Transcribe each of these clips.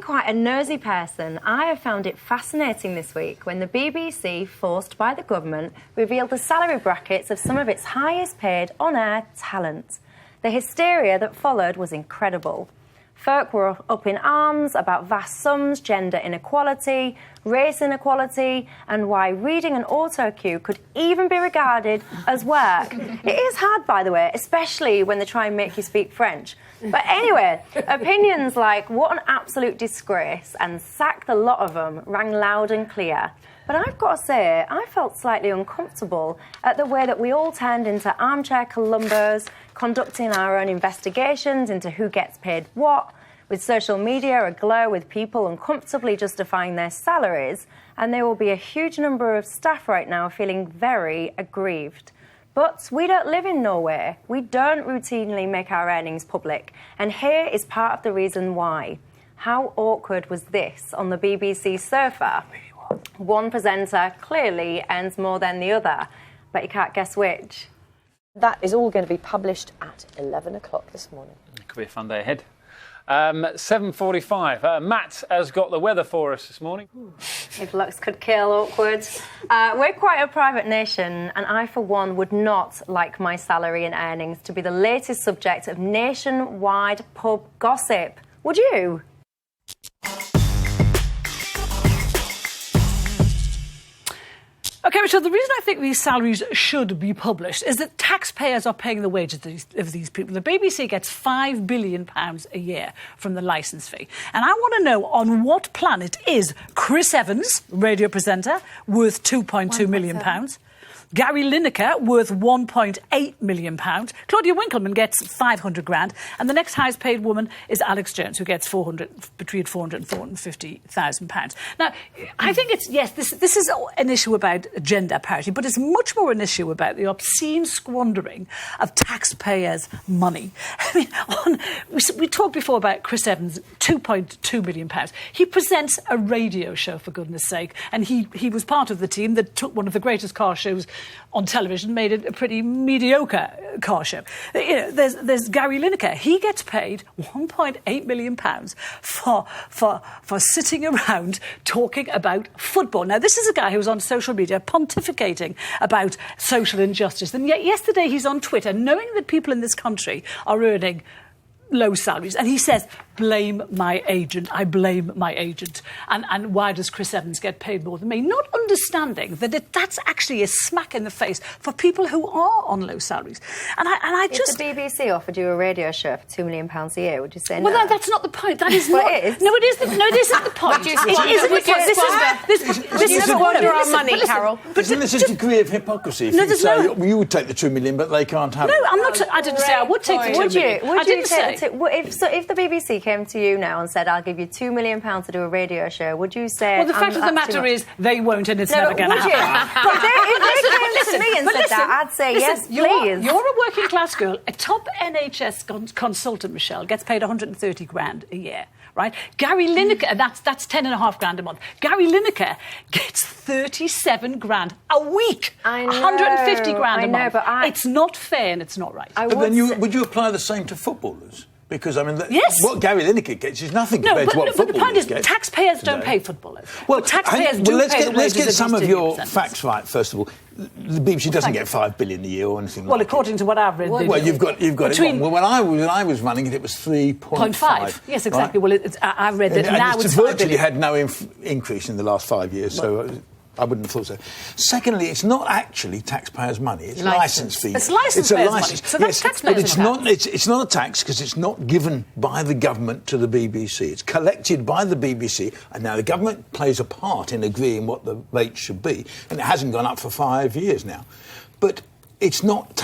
quite a nosy person, I have found it fascinating this week when the BBC, forced by the government, revealed the salary brackets of some of its highest paid on-air talent. The hysteria that followed was incredible. Folk were up in arms about vast sums, gender inequality, race inequality, and why reading an auto cue could even be regarded as work. It is hard, by the way, especially when they try and make you speak French. But anyway, opinions like "what an absolute disgrace" and "sack the lot of them" rang loud and clear. But I've got to say, I felt slightly uncomfortable at the way that we all turned into armchair Columbos, conducting our own investigations into who gets paid what, with social media aglow with people uncomfortably justifying their salaries, and there will be a huge number of staff right now feeling very aggrieved. But we don't live in Norway. We don't routinely make our earnings public, and here is part of the reason why. How awkward was this on the BBC sofa? One presenter clearly earns more than the other, but you can't guess which. That is all going to be published at 11 o'clock this morning. It could be a fun day ahead. 7:45. Matt has got the weather for us this morning. If looks could kill, awkward. We're quite a private nation, and I, for one, would not like my salary and earnings to be the latest subject of nationwide pub gossip. Would you? OK, Rachel, the reason I think these salaries should be published is that taxpayers are paying the wages of these people. The BBC gets £5 billion a year from the licence fee. And I want to know on what planet is Chris Evans, radio presenter, worth £2.2 million? Gary Lineker, worth £1.8 million. Claudia Winkleman gets 500 grand. And the next highest paid woman is Alex Jones, who gets between 400 and 450,000 pounds. Now, I think it's, yes, this is an issue about gender parity, but it's much more an issue about the obscene squandering of taxpayers' money. I mean, we talked before about Chris Evans, £2.2 million. He presents a radio show, for goodness sake, and he was part of the team that took one of the greatest car shows on television, made it a pretty mediocre car show. You know, there's Gary Lineker. He gets paid £1.8 million for sitting around talking about football. Now, this is a guy who's on social media pontificating about social injustice. And yet yesterday he's on Twitter, knowing that people in this country are earning low salaries, and he says, blame my agent, I blame my agent. And why does Chris Evans get paid more than me? Not understanding that that's actually a smack in the face for people who are on low salaries. And I just... If the BBC offered you a radio show for £2 million a year, would you say no? Well, that's not the point. That is well, not... it is. No, it isn't the point. Would you squander our money, Carol? But isn't this a degree of hypocrisy? If you say you would take the 2 million, but they can't have it. No, I'm not... I didn't say I would take the 2 million. Would you take if the BBC came to you now and said, I'll give you £2 million to do a radio show, would you say... Well, the fact of the matter is they won't, and it's never going to happen. But if they came to me and said that, I'd say yes, please. You're a working class girl. A top NHS consultant, Michelle, gets paid 130 grand a year, right? Gary Lineker, that's 10.5 grand a month. Gary Lineker gets 37 grand a week. I know. 150 grand a month. But it's not fair and it's not right. But then would you apply the same to footballers? Because, I mean, yes. What Gary Lineker gets is nothing compared to what footballers get. But the point is, taxpayers don't pay footballers. Well, taxpayers let's get some of your facts right, first of all. The BBC doesn't get $5 billion a year or anything like that. Well, according to what I've read... Well, you've got it wrong. Well, when I was running it, it was 3.5. Yes, exactly. Right? Well, I've read that now it's virtually had no increase in the last 5 years, so... I wouldn't have thought so. Secondly, it's not actually taxpayers' money. It's licence fees. It's licence payers' money. So that's taxpayers' money. It's not a tax because it's not given by the government to the BBC. It's collected by the BBC, and now the government plays a part in agreeing what the rate should be, and it hasn't gone up for 5 years now. But it's not...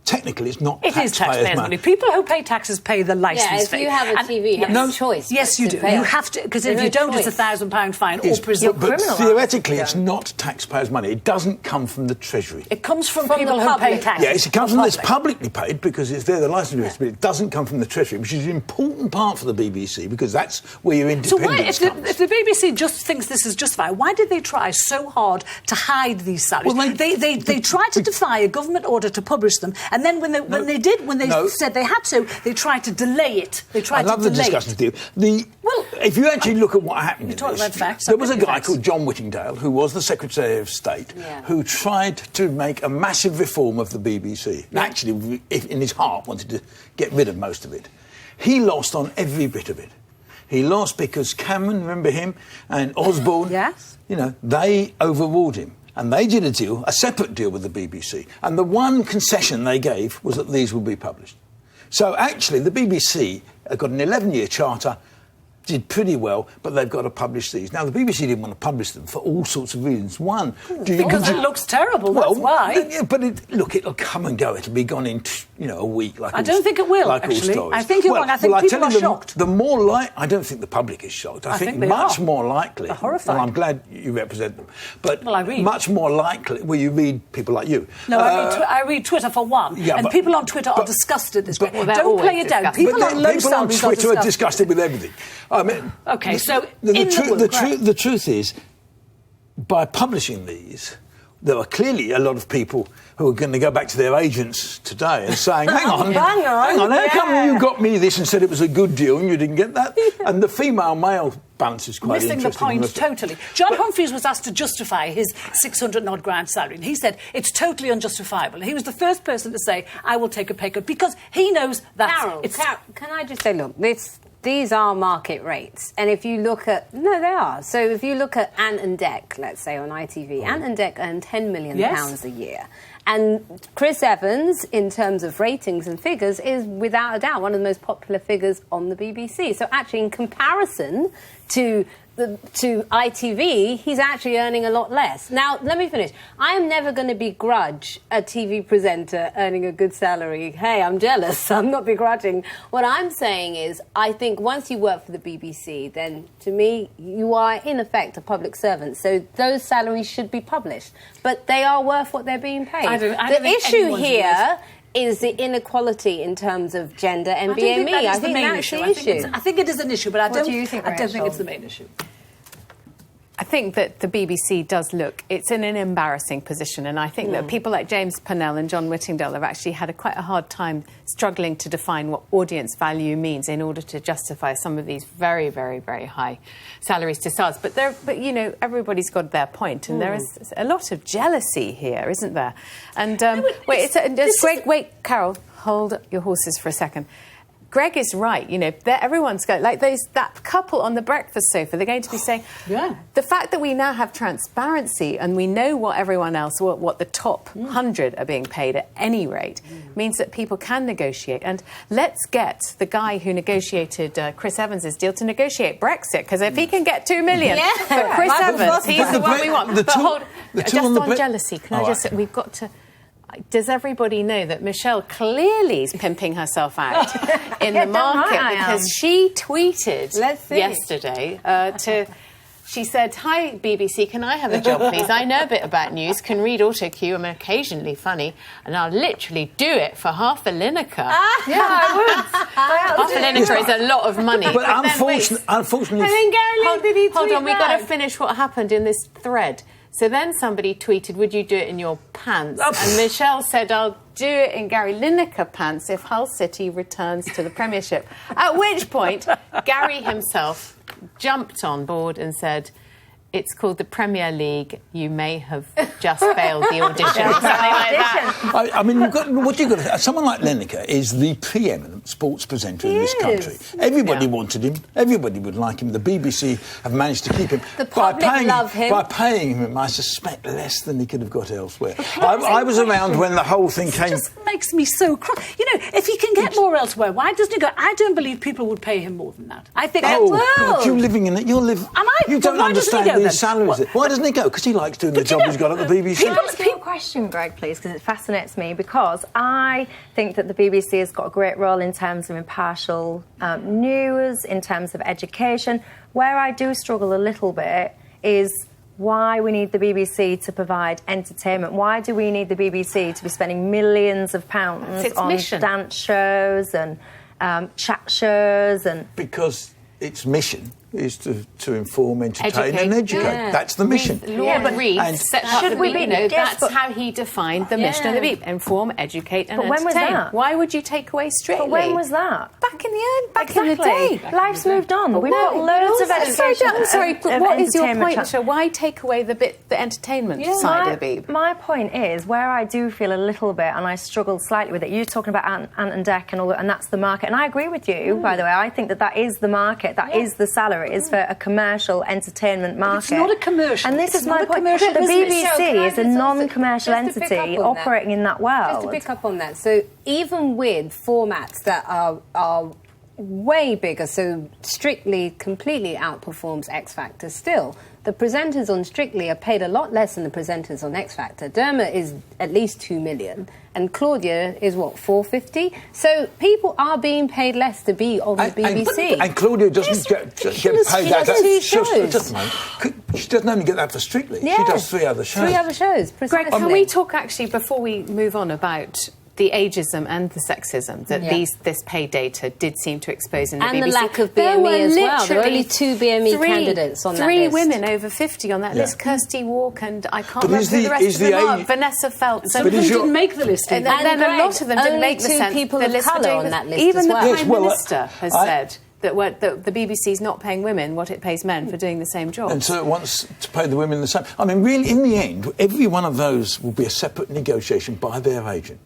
Technically, it's not taxpayers' money. People who pay taxes pay the licence fee. Yeah, if you have a TV, you have no choice. Yes, you do. You have to, because if you don't, it's £1,000 fine or prison. But theoretically, it's not taxpayers' money. It doesn't come from the Treasury. It comes from people who pay taxes. Yes, it comes from it's publicly paid because they're the licence, but it doesn't come from the Treasury, which is an important part for the BBC because that's where your independence comes. If the BBC just thinks this is justified, why did they try so hard to hide these salaries? Well, they tried to defy a government government order to publish them, and then when they said they had to, they tried to delay it. I love the discussion with you. If you actually look at what happened, there was a guy called John Whittingdale, who was the Secretary of State, who tried to make a massive reform of the BBC. And actually, in his heart, wanted to get rid of most of it. He lost on every bit of it. He lost because Cameron, remember him, and Osborne, they overruled him. And they did a separate deal with the BBC. And the one concession they gave was that these would be published. So actually, the BBC got an 11-year charter, did pretty well, but they've got to publish these. Now, the BBC didn't want to publish them for all sorts of reasons. One, because it looks terrible, that's why. Yeah, but it'll come and go. It'll be gone in, a week. I don't think it will, actually. I think it won't. I think people are shocked. I don't think the public is shocked. I think much more likely. They're horrified. Well, I'm glad you represent them. But I read. Much more likely, you read people like you. No, I read Twitter for one. And people on Twitter are disgusted this way. Don't play it down. People on low salaries on Twitter are disgusted with everything. I mean, okay, so the truth is, by publishing these, there are clearly a lot of people who are going to go back to their agents today and saying, hang on, how come you got me this and said it was a good deal and you didn't get that? And the female-male balance is quite missing interesting. Missing the point totally. John Humphreys was asked to justify his 600-odd grand salary, and he said it's totally unjustifiable. He was the first person to say, I will take a pay cut, because he knows that... Carol, can I just say, look, these are market rates. And if you look at... No, they are. So if you look at Ant and Dec, let's say, on ITV, Ant and Dec earn £10 million a year. And Chris Evans, in terms of ratings and figures, is without a doubt one of the most popular figures on the BBC. So actually, in comparison to ITV, he's actually earning a lot less. Now, let me finish. I am never going to begrudge a TV presenter earning a good salary. Hey, I'm jealous. I'm not begrudging. What I'm saying is, I think once you work for the BBC, then, to me, you are, in effect, a public servant. So those salaries should be published. But they are worth what they're being paid. The issue here is the inequality in terms of gender and BME. I think that's the issue. I think it is an issue, but I don't think it's the main issue. I think that the BBC does it's in an embarrassing position, and I think that people like James Purnell and John Whittingdale have actually had quite a hard time struggling to define what audience value means in order to justify some of these very, very, very high salaries to stars. But everybody's got their point, and there is a lot of jealousy here, isn't there? And wait, Carol, hold your horses for a second. Greg is right. Everyone's going, like that couple on the breakfast sofa, they're going to be saying, the fact that we now have transparency and we know what everyone else, what the top 100 are being paid at any rate, means that people can negotiate. And let's get the guy who negotiated Chris Evans' deal to negotiate Brexit, because if he can get $2 million for Chris Evans, he's the one we want. Just on jealousy, we've got to... Does everybody know that Michelle clearly is pimping herself out in the market, because she tweeted yesterday she said, "Hi BBC, can I have a job please? I know a bit about news, can read autocue, I'm occasionally funny, and I'll literally do it for half a Lineker." Half a Lineker is a lot of money. But unfortunately... Hold on, we've got to finish what happened in this thread. So then somebody tweeted, would you do it in your pants? And Michelle said, I'll do it in Gary Lineker pants if Hull City returns to the Premiership. At which point, Gary himself jumped on board and said, it's called the Premier League. You may have just failed the audition. Something like that. I mean, someone like Lineker is the preeminent sports presenter in this country. Everybody wanted him. Everybody would like him. The BBC have managed to keep him. The public love him. By paying him, I suspect, less than he could have got elsewhere. I was around when the whole thing came... It just makes me so cross. If he can get more elsewhere, why doesn't he go? I don't believe people would pay him more than that. I think... God, you're living in it. You don't understand his salaries. Why doesn't he go? Because he likes doing the job he's got at the BBC. Can I ask you a question, Greg, please, because it fascinates me, because I think that the BBC has got a great role in terms of impartial news, in terms of education. Where I do struggle a little bit is why we need the BBC to provide entertainment. Why do we need the BBC to be spending millions of pounds on dance shows and chat shows? And because its mission is to inform, entertain and educate. Yeah. That's the mission. Lord Reed and set up should the we beep. be- You know, yes, that's but- how he defined the mission of the beep: inform, educate, and But when was entertain. that? Why would you take away Strictly? But when was that? Back in the Exactly. day. Life's moved on. We've got No, loads of but also- education. I'm sorry, of what is your entertainment point, channels. Michelle? Why take away the entertainment side of the beep? My point is, where I do feel a little bit, and I struggled slightly with it, you're talking about Ant and Dec and all that, and that's the market. And I agree with you, by the way. I think that is the market, that is the salaries for a commercial entertainment market. It's not a commercial. And this It's is not my a point. commercial The business. BBC Michelle, can I is a just also- non-commercial just to pick up entity on that. operating in that world. Just to pick up on that, so even with formats that are way bigger, so Strictly completely outperforms X Factor still. The presenters on Strictly are paid a lot less than the presenters on X Factor. Dermot is at least 2 million, and Claudia is what, 450? So people are being paid less to be on the BBC. And Claudia doesn't get paid She that. does 2 shows. She doesn't only get that for Strictly. She does 3 other shows. 3 other shows, precisely. Greg, can we talk actually before we move on about the ageism and the sexism that this pay data did seem to expose in the BBC? And the lack of There BME were as well. There were only literally 2 BME candidates on that Three list. women over 50 on that Yeah. list. Kirsty Walk and I can't But remember is who the- the rest is of the them are. age- Vanessa Feltz. Some of them didn't make the list. And either. then a Greg, lot of them didn't only make the 2 sense. people the of list for colour doing on this. that list Even as the well. Yes, Prime well, Minister has said that the BBC is not paying women what it pays men for doing the same job. And so it wants to pay the women the same. I mean, really, in the end, every one of those will be a separate negotiation by their agent.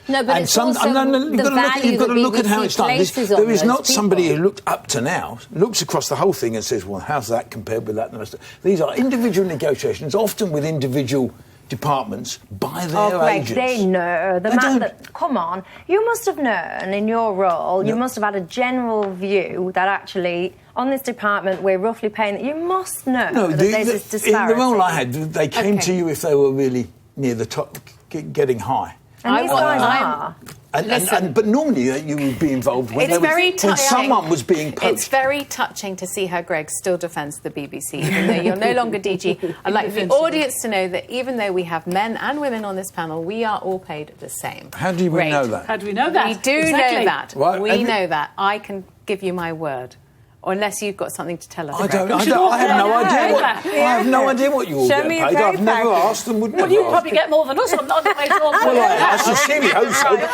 No, but And it's also you've the value got to the look at how BBC it's done. places on There is those not somebody people. who looked up to now, looks across the whole thing and says, well, how's that compared with that and the rest of it? These are individual negotiations, often with individual departments by their Greg, agents. they know. They don't. Come on. You must have known in your role, you must have had a general view that actually on this department we're roughly paying. You must know that there's this in disparity. the role I had, they came to you if they were really near the top, getting high. And these guys are. But normally you would be involved when, when someone was being poached. It's very touching to see how Greg still defends the BBC, even though you're no longer DG. I'd like the audience to know that even though we have men and women on this panel, we are all paid the same. How do we know that? How do we know that? We do Exactly. know that. Right, We know that. I can give you my word. Or unless you've got something to tell us. I Greg. have no idea what you all get paid. I've never asked them. Would Well, never you ask. probably get more than us. I'm not the way to all Well, I sincerely hope so.